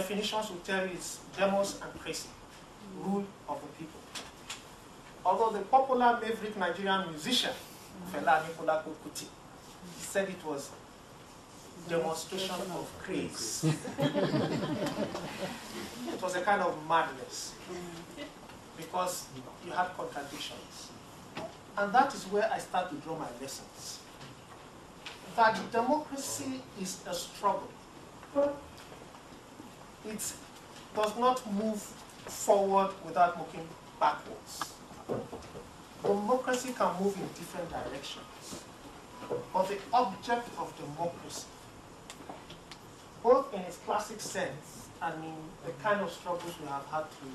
definitions will tell you it's demos and crazy, rule of the people. Although the popular maverick Nigerian musician, Fela Aníkúlápó Kuti, he said it was demonstration of grace. It was a kind of madness because you had contradictions. And that is where I start to draw my lessons. That democracy is a struggle. It does not move forward without moving backwards. Democracy can move in different directions. But the object of democracy, both in its classic sense and in the kind of struggles we have had to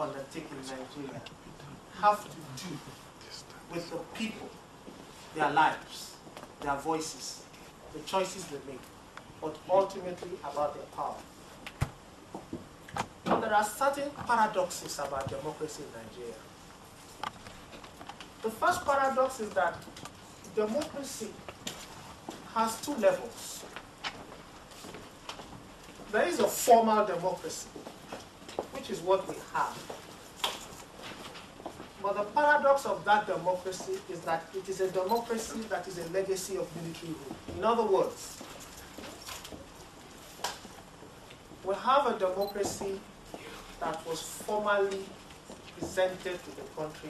undertake in Nigeria, have to do with the people, their lives, their voices, the choices they make, but ultimately about their power. But there are certain paradoxes about democracy in Nigeria. The first paradox is that democracy has two levels. There is a formal democracy, which is what we have. But the paradox of that democracy is that it is a democracy that is a legacy of military rule. In other words, we have a democracy that was formally presented to the country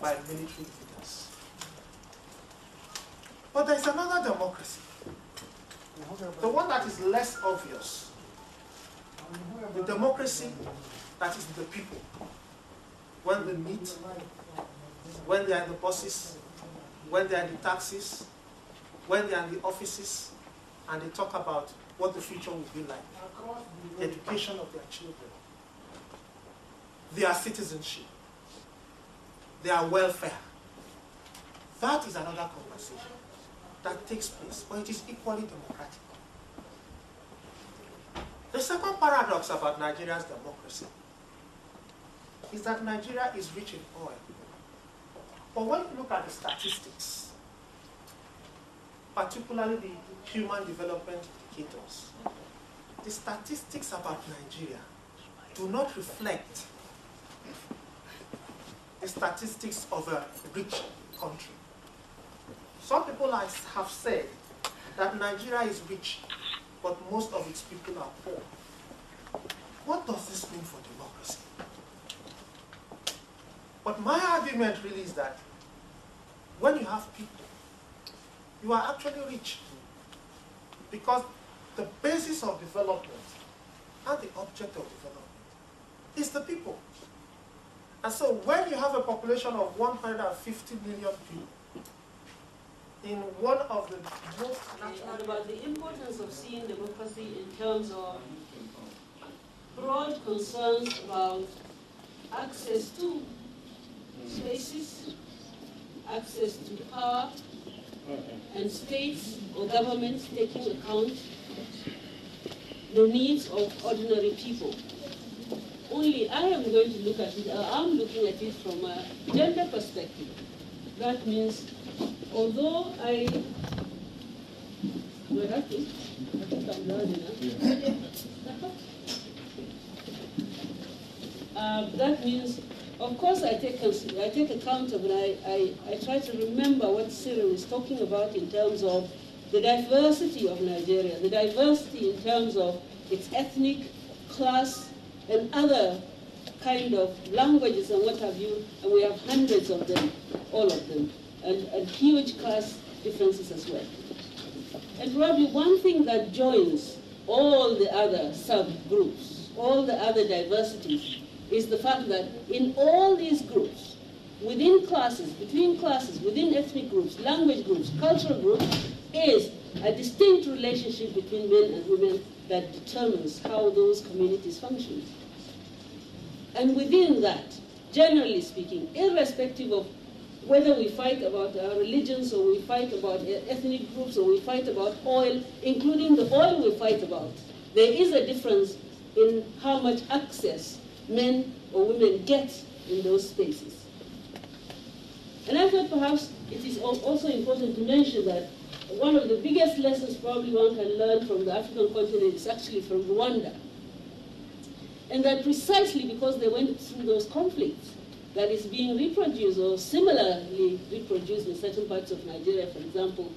by military leaders. But there's another democracy, the one that is less obvious, the democracy that is the people. When they meet, when they are in the buses, when they are in the taxis, when they are in the offices, and they talk about what the future will be like, the education of their children, their citizenship, their welfare. That is another conversation that takes place, but it is equally democratic. The second paradox about Nigeria's democracy is that Nigeria is rich in oil. But when you look at the statistics, particularly the human development indicators, the statistics about Nigeria do not reflect the statistics of a rich country. Some people have said that Nigeria is rich, but most of its people are poor. What does this mean for democracy? But my argument really is that when you have people, you are actually rich. Because the basis of development and the object of development is the people. And so when you have a population of 150 million people, in one of the most natural... And about the importance of seeing democracy in terms of broad concerns about access to spaces, access to power, and states or governments taking account the needs of ordinary people. Only I am going to look at it, I'm looking at it from a gender perspective. That means, although I think I'm loud enough. That means, of course, I take account of it. I try to remember what Cyril is talking about in terms of the diversity of Nigeria, the diversity in terms of its ethnic, class, and other kind of languages and what have you, and we have hundreds of them, all of them, and huge class differences as well. And probably one thing that joins all the other subgroups, all the other diversities, is the fact that in all these groups, within classes, between classes, within ethnic groups, language groups, cultural groups, is a distinct relationship between men and women that determines how those communities function. And within that, generally speaking, irrespective of whether we fight about our religions or we fight about ethnic groups or we fight about oil, including the oil we fight about, there is a difference in how much access men or women get in those spaces. And I thought perhaps it is also important to mention that one of the biggest lessons probably one can learn from the African continent is actually from Rwanda. And that precisely because they went through those conflicts, that is being reproduced or similarly reproduced in certain parts of Nigeria, for example,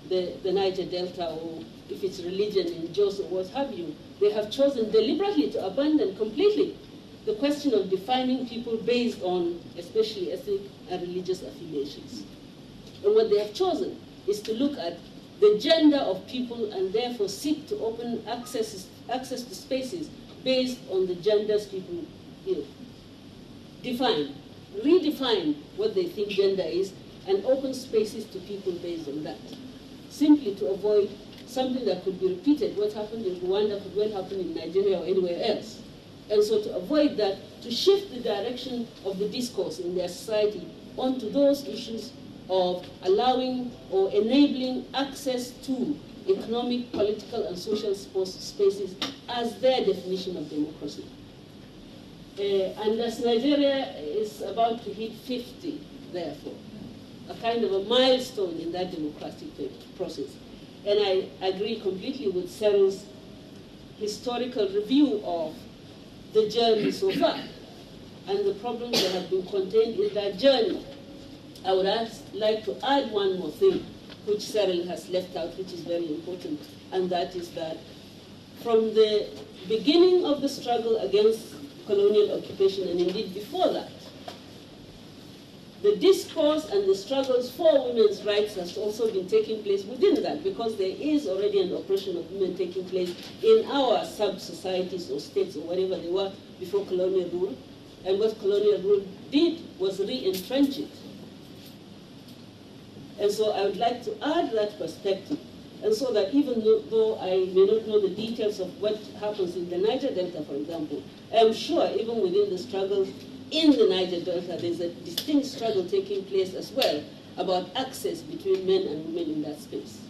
the Niger Delta, or if it's religion in Jos or what have you, they have chosen deliberately to abandon completely the question of defining people based on especially ethnic and religious affiliations. And what they have chosen is to look at the gender of people and therefore seek to open access to spaces based on the genders people redefine what they think gender is, and open spaces to people based on that, simply to avoid something that could be repeated. What happened in Rwanda could well happen in Nigeria or anywhere else. And so to avoid that, to shift the direction of the discourse in their society onto those issues of allowing or enabling access to economic, political, and social spaces as their definition of democracy. And as Nigeria is about to hit 50, therefore, a kind of a milestone in that democratic process. And I agree completely with Cyril's historical review of the journey so far and the problems that have been contained in that journey. I would like to add one more thing, which Cyril has left out, which is very important, and that is that from the beginning of the struggle against colonial occupation, and indeed before that, the discourse and the struggles for women's rights has also been taking place within that, because there is already an oppression of women taking place in our sub-societies or states or whatever they were before colonial rule. And what colonial rule did was re-entrench it. And so I would like to add that perspective. And so that even though I may not know the details of what happens in the Niger Delta, for example, I'm sure even within the struggles in the Niger Delta, there's a distinct struggle taking place as well about access between men and women in that space.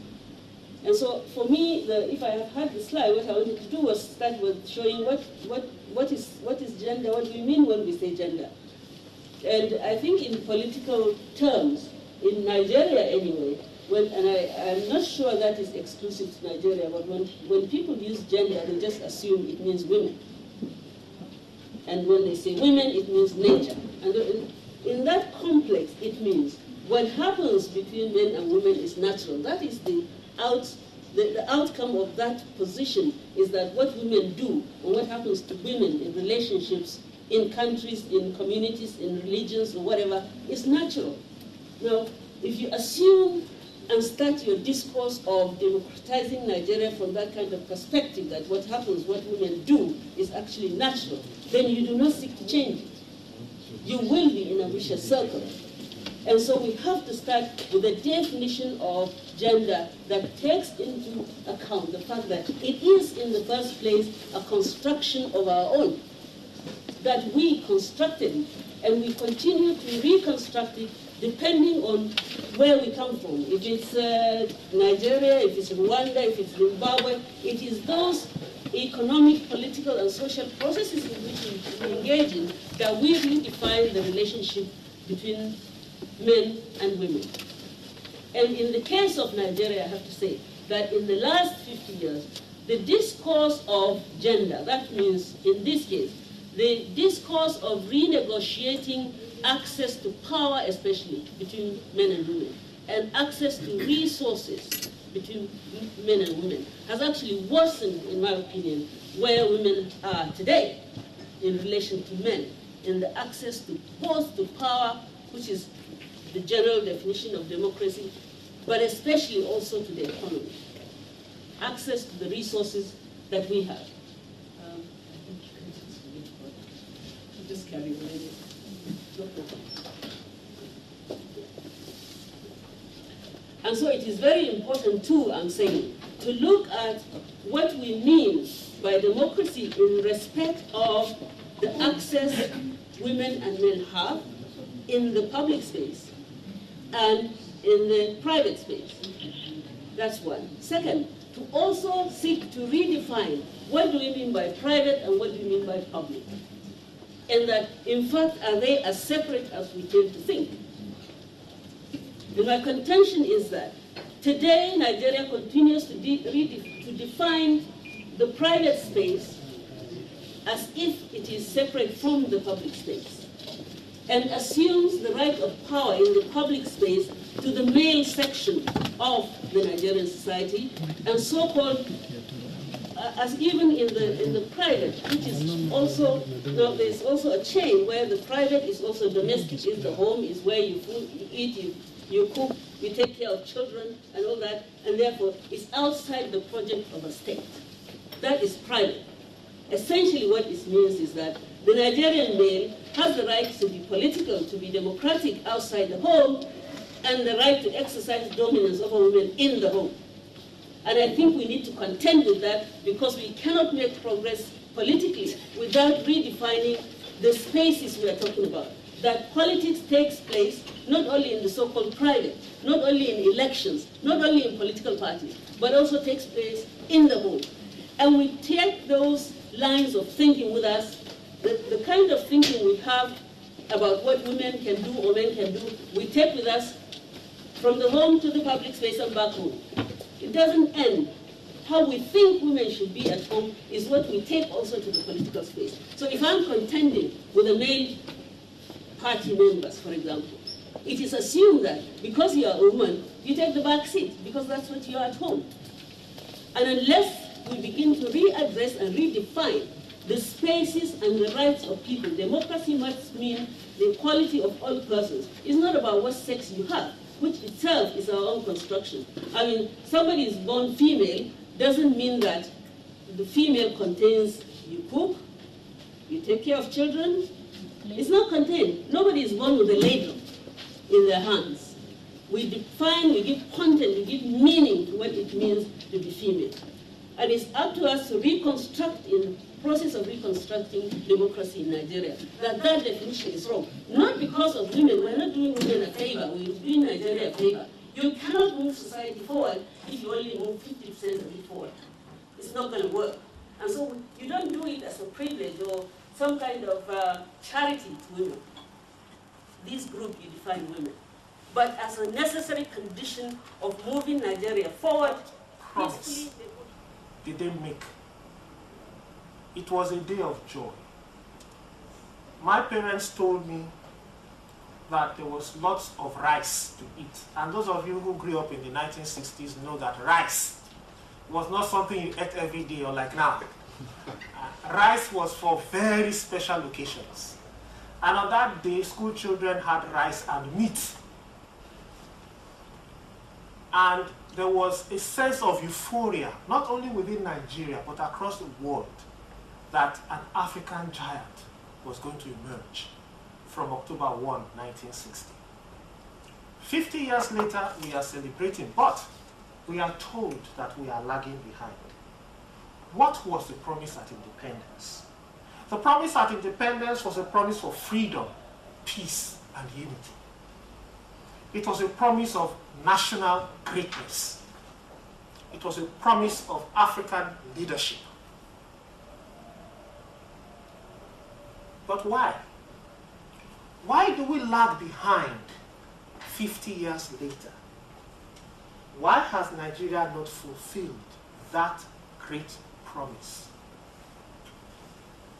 And so for me, if I have had the slide, what I wanted to do was start with showing what is gender, what do we mean when we say gender. And I think in political terms, in Nigeria anyway, I'm not sure that is exclusive to Nigeria, but when people use gender, they just assume it means women. And when they say women, it means nature. And in that complex, it means what happens between men and women is natural. That is the outcome of that position, is that what women do and what happens to women in relationships, in countries, in communities, in religions, or whatever, is natural. Now, if you assume and start your discourse of democratizing Nigeria from that kind of perspective, that what happens, what women do, is actually natural, then you do not seek to change it. You will be in a vicious circle. And so we have to start with a definition of gender that takes into account the fact that it is, in the first place, a construction of our own, that we constructed it, and we continue to reconstruct it depending on where we come from. If it's Nigeria, if it's Rwanda, if it's Zimbabwe, it is those economic, political, and social processes in which we engage in that we redefine the relationship between men and women. And in the case of Nigeria, I have to say that in the last 50 years, the discourse of gender, that means in this case, the discourse of renegotiating access to power, especially between men and women, and access to resources between men and women, has actually worsened, in my opinion, where women are today in relation to men, in the access to both to power, which is the general definition of democracy, but especially also to the economy, access to the resources that we have. Just carry on. And so it is very important too, I'm saying, to look at what we mean by democracy in respect of the access women and men have in the public space and in the private space. That's one. Second, to also seek to redefine what do we mean by private and what do we mean by public. And that, in fact, are they as separate as we tend to think? And my contention is that today Nigeria continues to define the private space as if it is separate from the public space, and assumes the right of power in the public space to the male section of the Nigerian society, and so-called, as even in the private, which is also, there's also a chain where the private is also domestic, is the home, is where you eat, you cook, you take care of children and all that, and therefore it's outside the project of a state. That is private. Essentially what it means is that the Nigerian male has the right to be political, to be democratic outside the home, and the right to exercise dominance over women in the home. And I think we need to contend with that, because we cannot make progress politically without redefining the spaces we are talking about. That politics takes place not only in the so-called private, not only in elections, not only in political parties, but also takes place in the home. And we take those lines of thinking with us, the kind of thinking we have about what women can do or men can do, we take with us from the home to the public space and back home. It doesn't end. How we think women should be at home is what we take also to the political space. So if I'm contending with the male party members, for example, it is assumed that because you are a woman, you take the back seat, because that's what you are at home. And unless we begin to readdress and redefine the spaces and the rights of people, democracy must mean the equality of all persons. It's not about what sex you have, which itself is our own construction. I mean, somebody is born female doesn't mean that the female contains you cook, you take care of children. It's not contained. Nobody is born with a ladle in their hands. We define, we give content, we give meaning to what it means to be female. And it's up to us to reconstruct, in the process of reconstructing democracy in Nigeria, that definition is wrong. Not because of women. We're not doing women a favor. We're doing Nigeria a favor. You cannot move society forward if you only move 50% of it forward. It's not going to work. And so you don't do it as a privilege or some kind of charity to women. This group, you define women. But as a necessary condition of moving Nigeria forward, promise did they make? It was a day of joy. My parents told me that there was lots of rice to eat. And those of you who grew up in the 1960s know that rice was not something you ate every day or like now. Rice was for very special occasions. And on that day, school children had rice and meat. And there was a sense of euphoria, not only within Nigeria, but across the world, that an African giant was going to emerge from October 1, 1960. 50 years later, we are celebrating, but we are told that we are lagging behind. What was the promise at independence? The promise at independence was a promise for freedom, peace, and unity. It was a promise of national greatness. It was a promise of African leadership. But why? Why do we lag behind 50 years later? Why has Nigeria not fulfilled that great promise?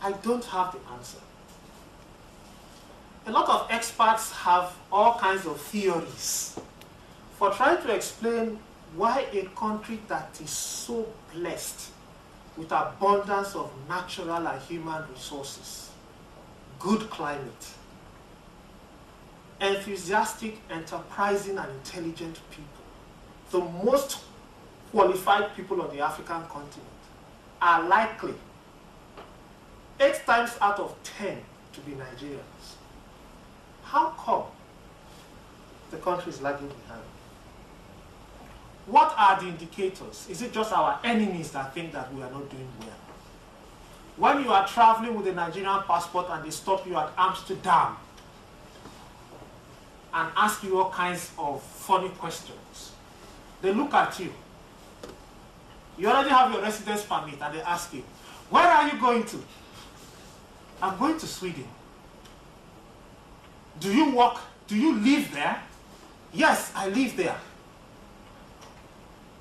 I don't have the answer. A lot of experts have all kinds of theories for trying to explain why a country that is so blessed with abundance of natural and human resources, good climate, enthusiastic, enterprising, and intelligent people, the most qualified people on the African continent, are likely 8 times out of 10 to be Nigerians. How come the country is lagging behind? What are the indicators? Is it just our enemies that think that we are not doing well? When you are traveling with a Nigerian passport and they stop you at Amsterdam and ask you all kinds of funny questions, they look at you. You already have your residence permit and they ask you, where are you going to? I'm going to Sweden. Do you work? Do you live there? Yes, I live there.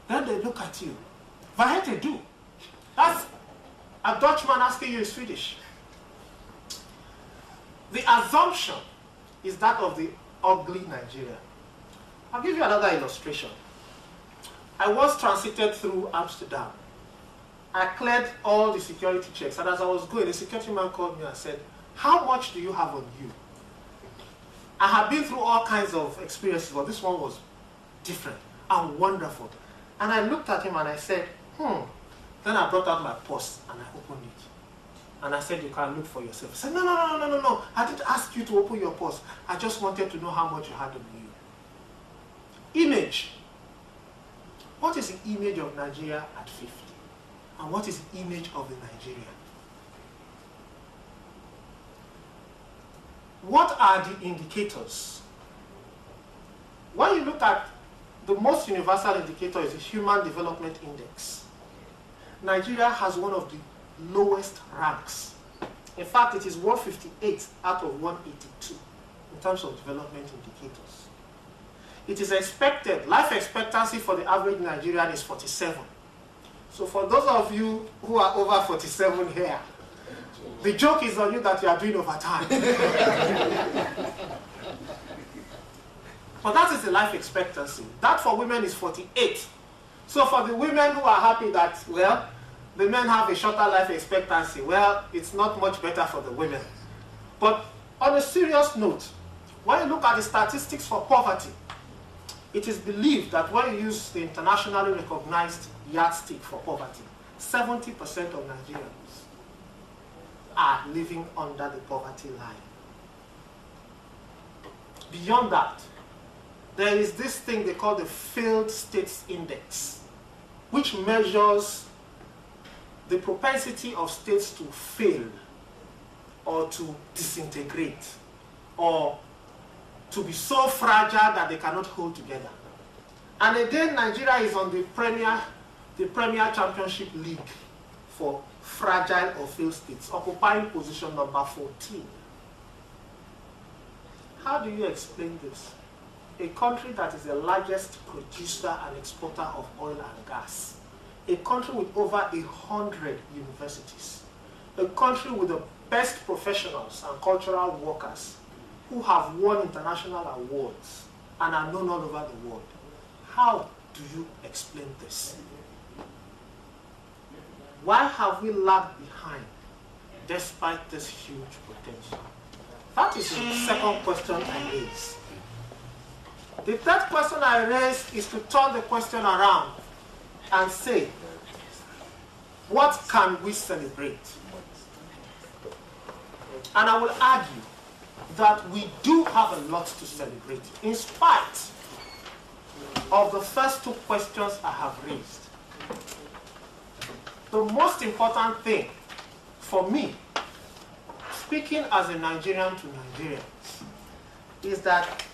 Then they look at you. Vad heter du? That's a Dutchman asking you in Swedish. The assumption is that of the ugly Nigeria. I'll give you another illustration. I was transited through Amsterdam. I cleared all the security checks, and as I was going, the security man called me and said, "How much do you have on you?" I have been through all kinds of experiences, but this one was different and wonderful. And I looked at him and I said, Then I brought out my purse and I opened it. And I said, "You can look for yourself." He said, No. I didn't ask you to open your purse. I just wanted to know how much you had on you. Image. What is the image of Nigeria at 50? And what is the image of the Nigeria? What are the indicators? When you look at the most universal indicator is the Human Development Index. Nigeria has one of the lowest ranks. In fact, it is 158 out of 182 in terms of development indicators. It is expected, life expectancy for the average Nigerian is 47. So for those of you who are over 47 here, the joke is on you that you are doing overtime. But that is the life expectancy. That for women is 48. So for the women who are happy that, well, the men have a shorter life expectancy, well, it's not much better for the women. But on a serious note, when you look at the statistics for poverty, it is believed that when you use the internationally recognized yardstick for poverty, 70% of Nigerians are living under the poverty line. Beyond that, there is this thing they call the Failed States Index, which measures the propensity of states to fail or to disintegrate or to be so fragile that they cannot hold together. And again, Nigeria is on the Premier Championship League for fragile or failed states, occupying position number 14. How do you explain this? A country that is the largest producer and exporter of oil and gas, a country with over 100 universities, a country with the best professionals and cultural workers who have won international awards and are known all over the world. How do you explain this? Why have we lagged behind despite this huge potential? That is the second question I raise. The third question I raise is to turn the question around and say, what can we celebrate? And I will argue that we do have a lot to celebrate, in spite of the first two questions I have raised. The most important thing for me, speaking as a Nigerian to Nigerians, is that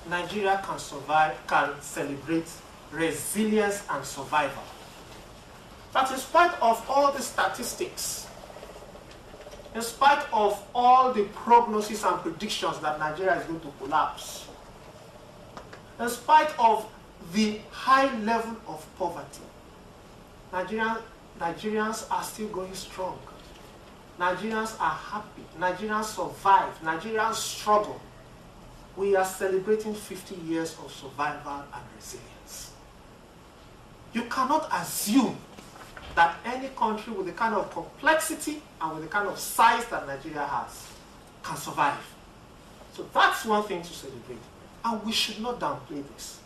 Nigeria can survive, can celebrate resilience and survival. That in spite of all the statistics, in spite of all the prognosis and predictions that Nigeria is going to collapse, in spite of the high level of poverty, Nigerians are still going strong. Nigerians are happy. Nigerians survive. Nigerians struggle. We are celebrating 50 years of survival and resilience. You cannot assume that any country with the kind of complexity and with the kind of size that Nigeria has can survive. So that's one thing to celebrate. And we should not downplay this.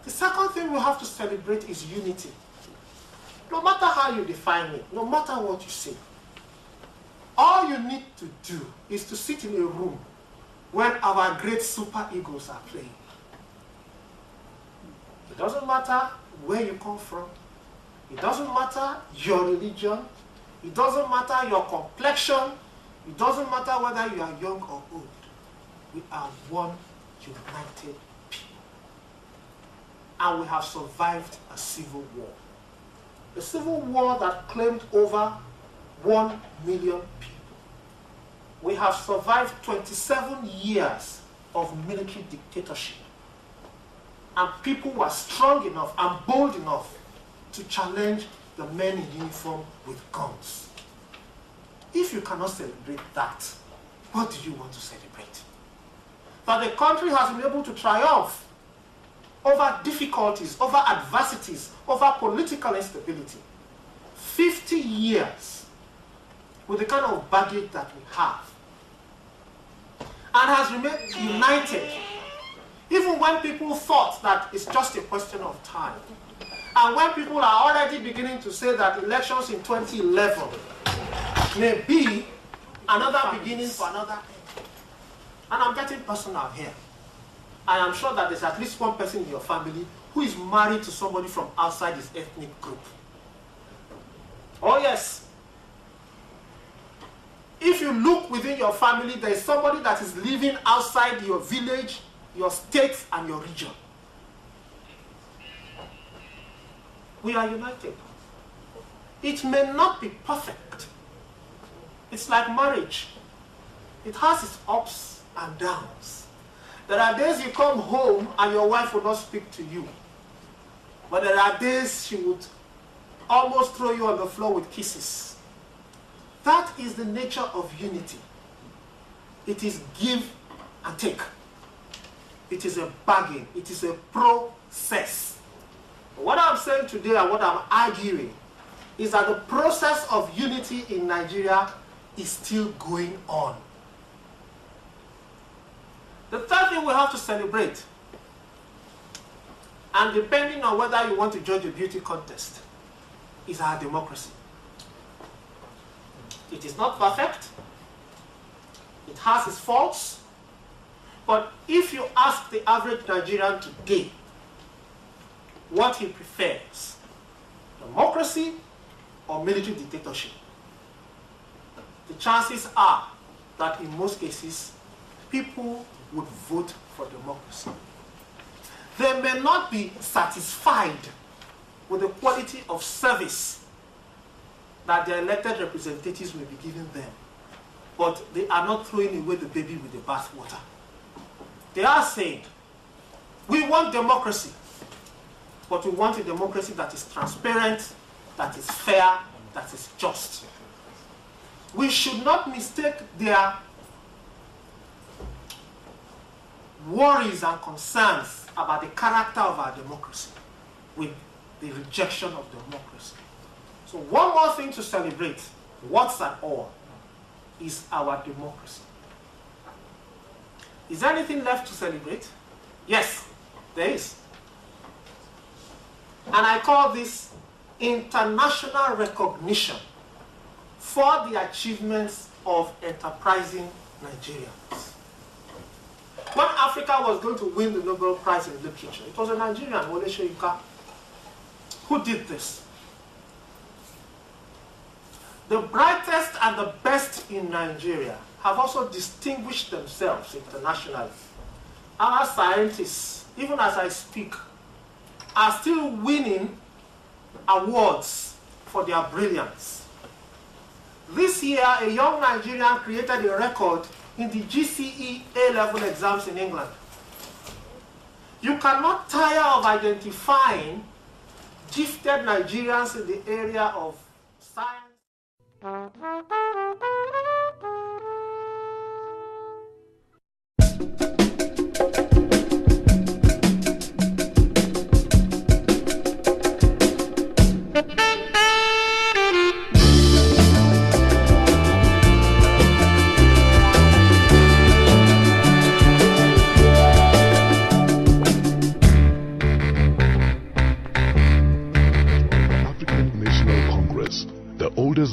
The second thing we have to celebrate is unity. No matter how you define it, no matter what you say, all you need to do is to sit in a room when our great super egos are playing. It doesn't matter where you come from. It doesn't matter your religion. It doesn't matter your complexion. It doesn't matter whether you are young or old. We are one united people. And we have survived a civil war. A civil war that claimed over 1 million people. We have survived 27 years of military dictatorship. And people were strong enough and bold enough to challenge the men in uniform with guns. If you cannot celebrate that, What do you want to celebrate? That the country has been able to triumph over difficulties, over adversities, over political instability. 50 years with the kind of baggage that we have, and has remained united, even when people thought that it's just a question of time. And when people are already beginning to say that elections in 2011 may be another beginning for another end. And I'm getting personal here. I am sure that there's at least one person in your family who is married to somebody from outside his ethnic group. Oh yes. If you look within your family, there is somebody that is living outside your village, your state, and your region. We are united. It may not be perfect. It's like marriage. It has its ups and downs. There are days you come home and your wife will not speak to you. But there are days she would almost throw you on the floor with kisses. That is the nature of unity. It is give and take. It is a bargain. It is a process. What I'm saying today and what I'm arguing is that the process of unity in Nigeria is still going on. The third thing we have to celebrate, and depending on whether you want to judge a beauty contest, is our democracy. It is not perfect. It has its faults. But if you ask the average Nigerian today what he prefers, democracy or military dictatorship, the chances are that in most cases, people would vote for democracy. They may not be satisfied with the quality of service that their elected representatives will be giving them, but they are not throwing away the baby with the bathwater. They are saying, we want democracy, but we want a democracy that is transparent, that is fair, that is just. We should not mistake their worries and concerns about the character of our democracy with the rejection of democracy. So one more thing to celebrate, what's at all, is our democracy. Is there anything left to celebrate? Yes, there is. And I call this international recognition for the achievements of enterprising Nigerians. When Africa was going to win the Nobel Prize in Literature, it was a Nigerian, Wole Soyinka, who did this. The brightest and the best in Nigeria have also distinguished themselves internationally. Our scientists, even as I speak, are still winning awards for their brilliance. This year, a young Nigerian created a record in the GCE A-level exams in England. You cannot tire of identifying gifted Nigerians in the area of science.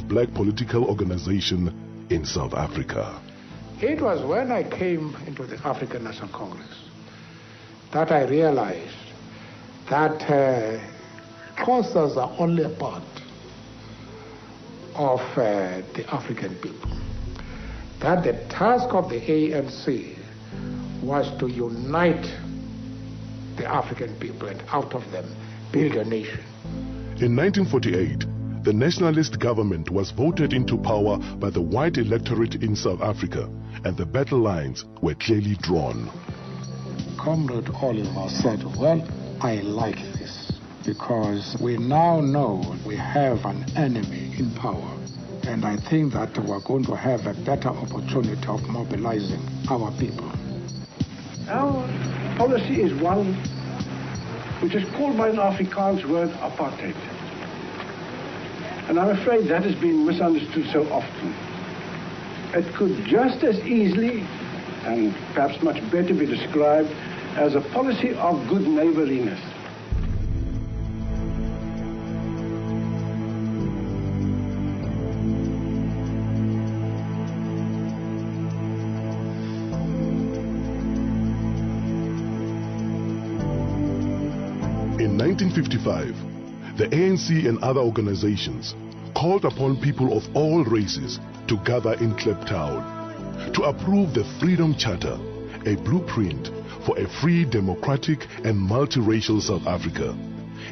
Black political organization in South Africa. It was when I came into the African National Congress that I realized that concerns are only a part of the African people. That the task of the ANC was to unite the African people and out of them build a nation. In 1948, the nationalist government was voted into power by the white electorate in South Africa, and the battle lines were clearly drawn. Comrade Oliver said, well, I like this because we now know we have an enemy in power And I think that we're going to have a better opportunity of mobilizing our people. Our policy is one which is called by an Afrikaans word apartheid. And I'm afraid that has been misunderstood so often. It could just as easily, and perhaps much better, be described as a policy of good neighborliness. In 1955, the ANC and other organizations called upon people of all races to gather in Kliptown to approve the Freedom Charter, a blueprint for a free, democratic and multiracial South Africa,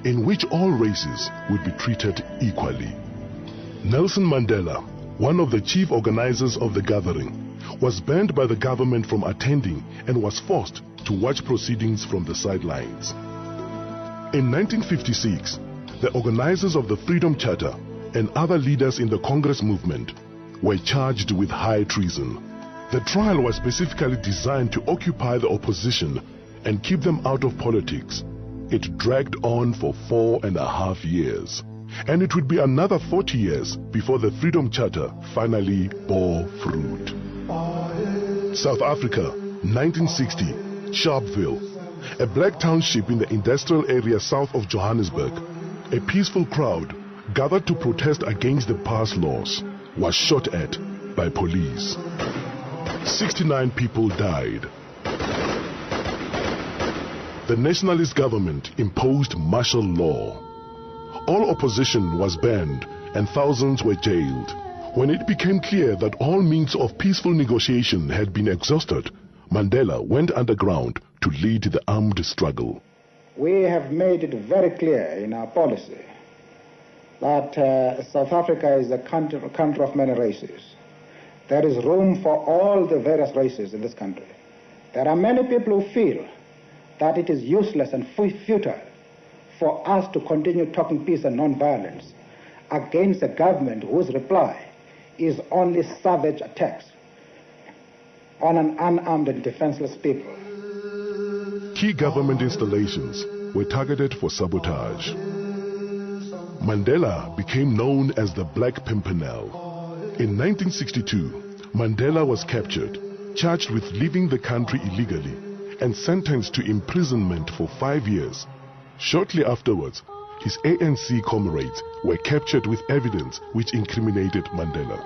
in which all races would be treated equally. Nelson Mandela, one of the chief organizers of the gathering, was banned by the government from attending and was forced to watch proceedings from the sidelines. In 1956, the organizers of the Freedom Charter and other leaders in the Congress movement were charged with high treason. The trial was specifically designed to occupy the opposition and keep them out of politics. It dragged on for 4.5 years, and it would be another 40 years before the Freedom Charter finally bore fruit. South Africa, 1960, Sharpeville, a black township in the industrial area south of Johannesburg. A peaceful crowd gathered to protest against the pass laws was shot at by police. 69 people died. The nationalist government imposed martial law. All opposition was banned and thousands were jailed. When it became clear that all means of peaceful negotiation had been exhausted, Mandela went underground to lead the armed struggle. We have made it very clear in our policy that South Africa is a country of many races. There is room for all the various races in this country. There are many people who feel that it is useless and futile for us to continue talking peace and non-violence against a government whose reply is only savage attacks on an unarmed and defenseless people. Key government installations were targeted for sabotage. Mandela became known as the Black Pimpernel. In 1962, Mandela was captured, charged with leaving the country illegally, and sentenced to imprisonment for 5 years. Shortly afterwards, his ANC comrades were captured with evidence which incriminated Mandela.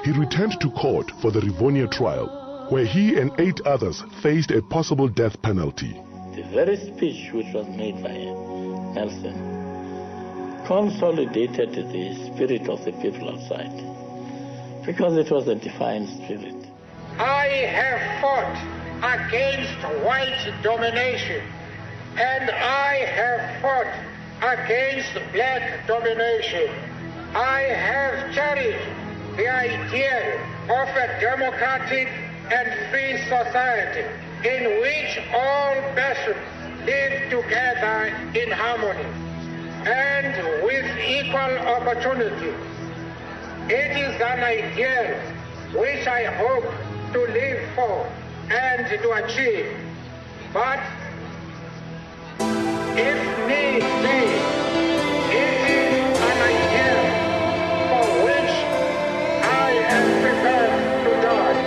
He returned to court for the Rivonia trial, where he and 8 others faced a possible death penalty. The very speech which was made by Nelson consolidated the spirit of the people outside, because it was a defiant spirit. I have fought against white domination, and I have fought against black domination. I have cherished the idea of a democratic and free society in which all persons live together in harmony and with equal opportunities. It is an ideal which I hope to live for and to achieve. But if need be, it is an ideal for which I am prepared to die.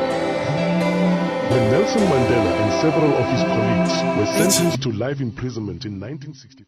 When Nelson Mandela and several of his colleagues were sentenced to life imprisonment in 1965,